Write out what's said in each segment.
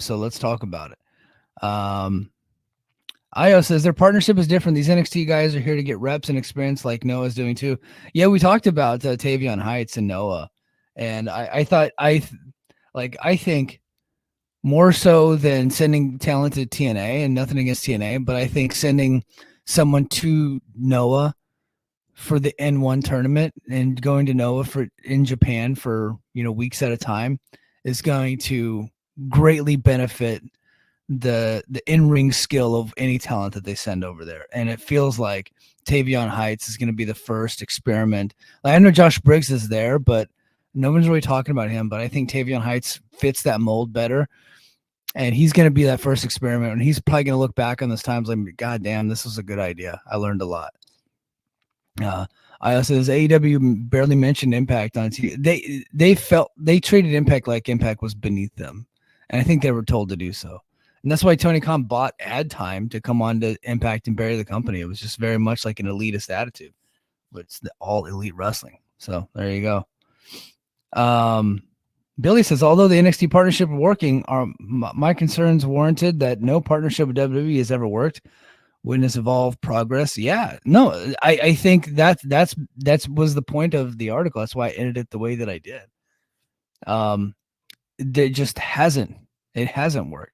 So let's talk about it. Io says their partnership is different. These NXT guys are here to get reps and experience like Noah's doing too. Yeah, we talked about Tavion Heights and Noah. And I think more so than sending talent to TNA, and nothing against TNA, but I think sending someone to Noah for the N1 tournament and going to Noah in Japan for, weeks at a time is going to greatly benefit the in-ring skill of any talent that they send over there. And it feels like Tavion Heights is going to be the first experiment. Like, I know Josh Briggs is there, but no one's really talking about him. But I think Tavion Heights fits that mold better. And he's going to be that first experiment. And he's probably going to look back on those times like, God damn, this was a good idea. I learned a lot. I also says AEW barely mentioned Impact on TV. They treated Impact like Impact was beneath them. And I think they were told to do so. And that's why Tony Khan bought ad time to come on to Impact and bury the company. It was just very much like an elitist attitude, but it's all elite wrestling. So there you go. Billy says, although the NXT partnership working, my concerns warranted that no partnership with WWE has ever worked. Witness evolve progress. Yeah, no, I think that was the point of the article. That's why I ended it the way that I did. It just hasn't. It hasn't worked.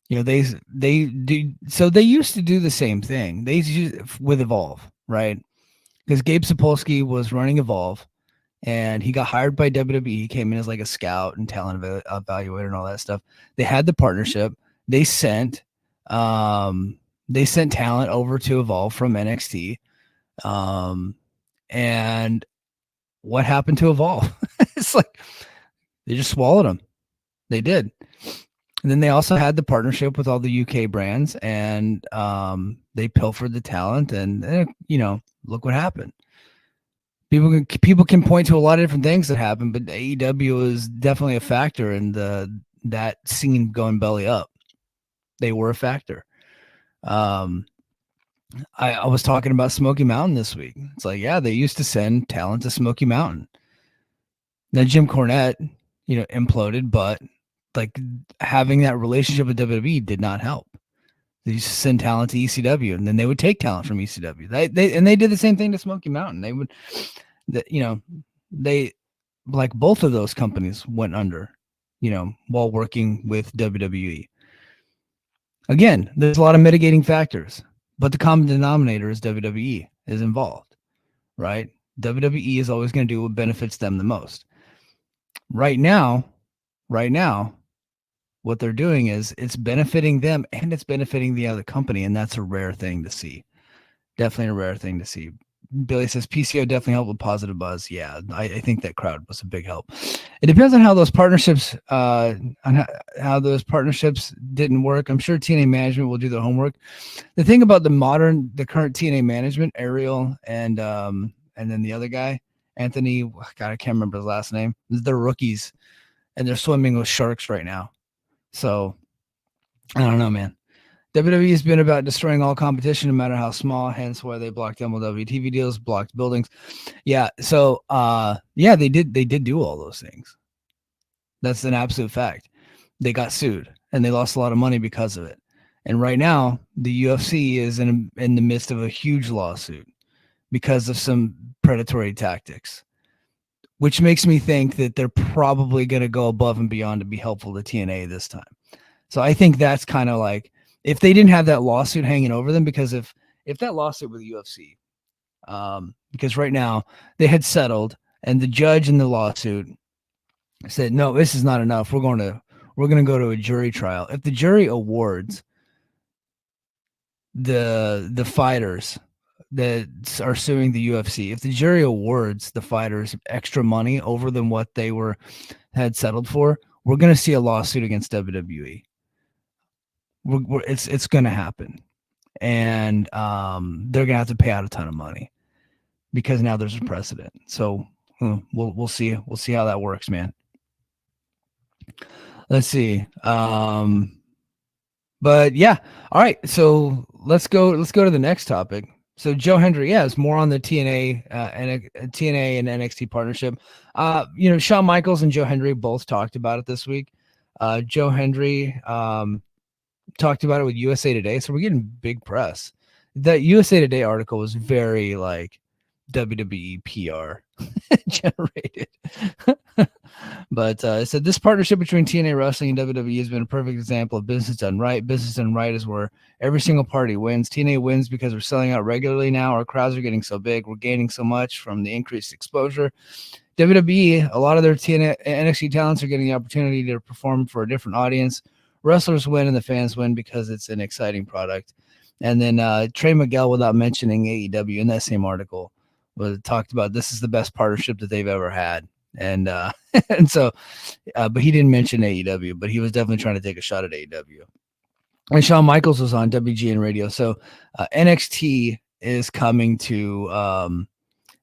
They do. So they used to do the same thing. They used with Evolve, right? Because Gabe Sapolsky was running Evolve, and he got hired by WWE. He came in as like a scout and talent evaluator and all that stuff. They had the partnership. They sent talent over to Evolve from NXT. And what happened to Evolve? It's like they just swallowed them. They did. And then they also had the partnership with all the UK brands, and they pilfered the talent, and look what happened. People can point to a lot of different things that happened, but AEW is definitely a factor in that scene going belly up. They were a factor. I was talking about Smoky Mountain this week. It's like, yeah, they used to send talent to Smoky Mountain. Then Jim Cornette, imploded, but like having that relationship with WWE did not help. They used to send talent to ECW, and then they would take talent from ECW. They did the same thing to Smoky Mountain. They would, they like both of those companies went under, while working with WWE. Again, there's a lot of mitigating factors, but the common denominator is WWE is involved, right? WWE is always going to do what benefits them the most. Right now, what they're doing is it's benefiting them and it's benefiting the other company, and that's a rare thing to see. Definitely a rare thing to see. Billy says PCO definitely helped with positive buzz. Yeah, I think that crowd was a big help. It depends on how those partnerships didn't work. I'm sure TNA management will do their homework. The thing about the current TNA management, Ariel and then the other guy, Anthony, God, I can't remember his last name. They're rookies, and they're swimming with sharks right now. So I don't know, man. WWE has been about destroying all competition, no matter how small, hence why they blocked MLW TV deals, blocked buildings. Yeah. So, they did do all those things. That's an absolute fact. They got sued and they lost a lot of money because of it. And right now the UFC is in the midst of a huge lawsuit because of some predatory tactics, which makes me think that they're probably going to go above and beyond to be helpful to TNA this time. So I think that's kind of like, if they didn't have that lawsuit hanging over them, because if that lawsuit with the UFC, because right now they had settled and the judge in the lawsuit said, no, this is not enough. We're going to go to a jury trial. If the jury awards the fighters that are suing the UFC, if the jury awards the fighters extra money over than what they had settled for, we're going to see a lawsuit against WWE. It's going to happen, and they're going to have to pay out a ton of money because now there's a precedent. So we'll see how that works, man. Let's see. But yeah, all right. So let's go to the next topic. So Joe Hendry, it's more on the TNA and NXT partnership. Shawn Michaels and Joe Hendry both talked about it this week. Joe Hendry talked about it with USA Today, so we're getting big press. That USA Today article was very like WWE PR generated. But it said this partnership between TNA Wrestling and WWE has been a perfect example of business done right. Business done right is where every single party wins. TNA wins because we're selling out regularly now. Our crowds are getting so big. We're gaining so much from the increased exposure. WWE, a lot of their TNA NXT talents are getting the opportunity to perform for a different audience. Wrestlers win and the fans win because it's an exciting product. And then Trey Miguel, without mentioning AEW in that same article, was talked about this is the best partnership that they've ever had. And and so, but he didn't mention AEW, but he was definitely trying to take a shot at AEW. And Shawn Michaels was on WGN Radio. So NXT is coming to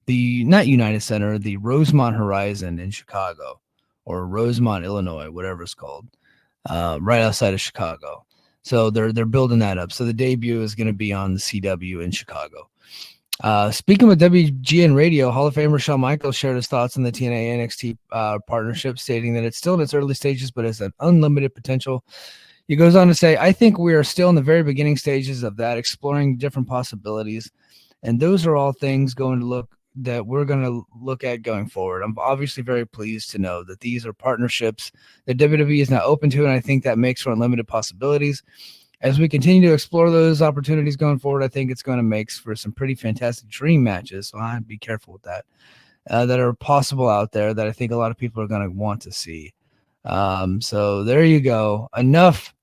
the not United Center, the Rosemont Horizon in Chicago, or Rosemont, Illinois, whatever it's called, right outside of Chicago. So they're building that up. So the debut is going to be on the CW in Chicago. Speaking with WGN Radio, Hall of Famer Shawn Michaels shared his thoughts on the TNA NXT partnership, stating that it's still in its early stages, but it's an unlimited potential. He goes on to say, I think we are still in the very beginning stages of that, exploring different possibilities. And those are all things we're going to look at going forward. I'm obviously very pleased to know that these are partnerships that WWE is now open to, and I think that makes for unlimited possibilities. As we continue to explore those opportunities going forward, I think it's going to make for some pretty fantastic dream matches. So I'd be careful with that, that are possible out there that I think a lot of people are going to want to see. So there you go. Enough.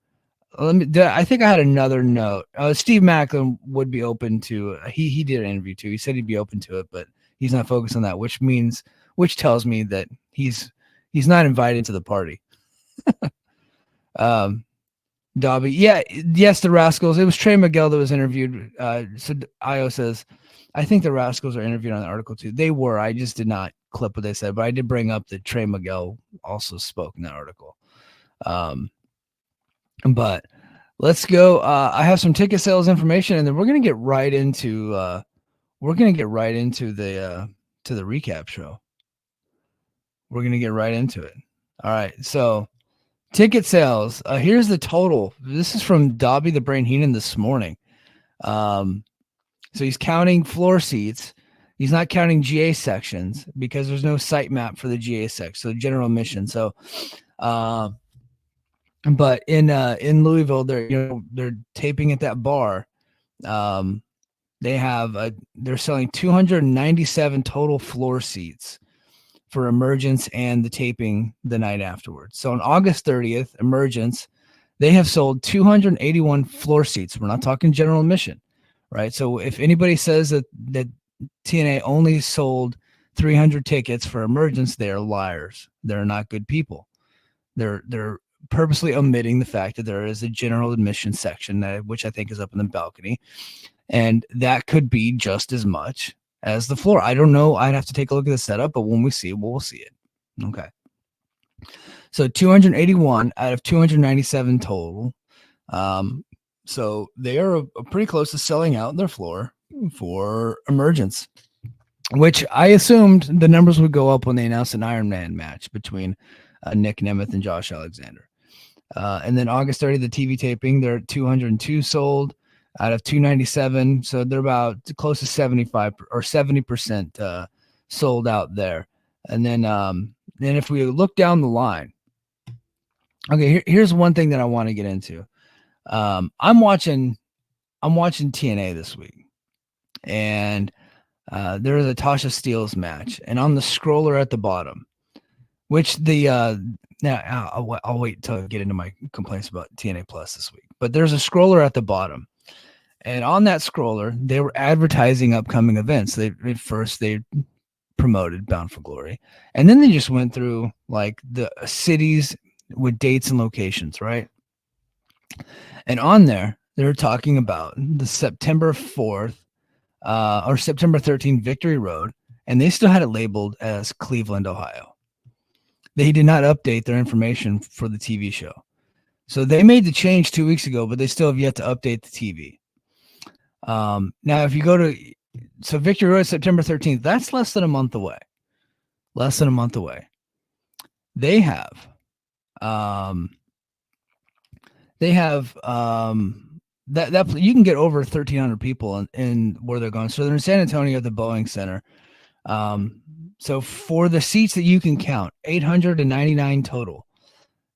I think I had another note. Steve Macklin would be open to. He did an interview too. He said he'd be open to it, but he's not focused on that, which tells me that he's not invited to the party. Dobby, yes, the Rascals. It was Trey Miguel that was interviewed. So Io says, I think the Rascals are interviewed on the article too. They were. I just did not clip what they said, but I did bring up that Trey Miguel also spoke in that article. But let's go. I have some ticket sales information, and then we're gonna get right into the to the recap show. We're gonna get right into it. All right, so ticket sales. Here's the total. This is from Dobby the Brain Heenan this morning. So he's counting floor seats. He's not counting GA sections because there's no site map for the GA section, so general admission. So, but in Louisville, they're taping at that bar. They're selling 297 total floor seats for Emergence and the taping the night afterwards. So on August 30th, Emergence, they have sold 281 floor seats. We're not talking general admission, right? So if anybody says that TNA only sold 300 tickets for Emergence, they are liars. They're not good people. They're purposely omitting the fact that there is a general admission section, which I think is up in the balcony, and that could be just as much as the floor. I don't know. I'd have to take a look at the setup, but when we see it, we'll see it. Okay. So 281 out of 297 total. So they are pretty close to selling out their floor for Emergence, which I assumed the numbers would go up when they announced an Iron Man match between Nick Nemeth and Josh Alexander. And then August 30th, the TV taping, they're at 202 sold out of 297. So they're about close to 75 or 70% sold out there. And then if we look down the line, okay, here's one thing that I want to get into. I'm watching TNA this week, and there is a Tasha Steelz match, and on the scroller at the bottom, which now I'll wait till I get into my complaints about TNA Plus this week. But there's a scroller at the bottom, and on that scroller, they were advertising upcoming events. They promoted Bound for Glory, and then they just went through like the cities with dates and locations, right? And on there, they're talking about the September 4th or September 13th Victory Road, and they still had it labeled as Cleveland, Ohio. They did not update their information for the TV show. So they made the change 2 weeks ago, but they still have yet to update the TV. Now, if you go to Victory Road, September 13th, that's less than a month away. They have they have that you can get over 1,300 people in where they're going. So they're in San Antonio at the Boeing Center. So for the seats that you can count, 899 total,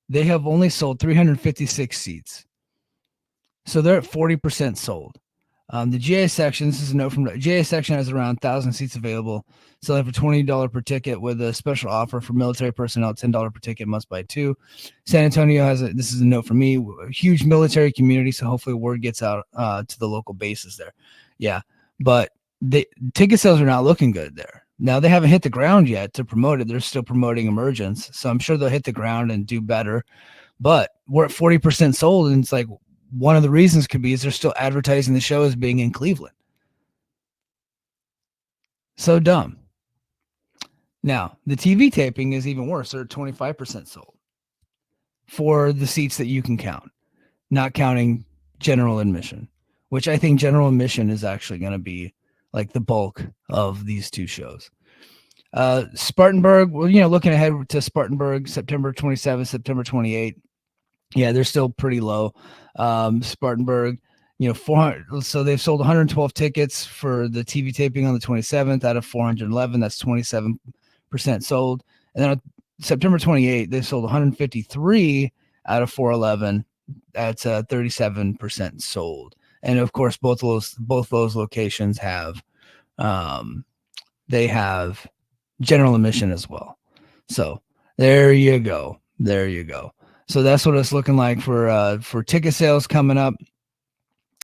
they have only sold 356 seats. So they're at 40% sold. The GA section, this is a note from the GA section, has around 1,000 seats available, selling for $20 per ticket with a special offer for military personnel, $10 per ticket, must buy two. San Antonio has this is a note from me, a huge military community, so hopefully word gets out to the local bases there. Yeah, but the ticket sales are not looking good there. Now, they haven't hit the ground yet to promote it. They're still promoting Emergence, so I'm sure they'll hit the ground and do better. But we're at 40% sold, and it's like, one of the reasons could be is they're still advertising the show as being in Cleveland. So dumb. Now, the TV taping is even worse. They're 25% sold for the seats that you can count, not counting general admission, which I think general admission is actually going to be like the bulk of these two shows. Spartanburg, well, looking ahead to Spartanburg, September 27th, September 28th. Yeah, they're still pretty low. Spartanburg, 400. So they've sold 112 tickets for the TV taping on the 27th out of 411. That's 27% sold. And then on September 28th, they sold 153 out of 411. That's 37% sold. And of course, both those locations have, they have general admission as well. So there you go. So that's what it's looking like for ticket sales coming up.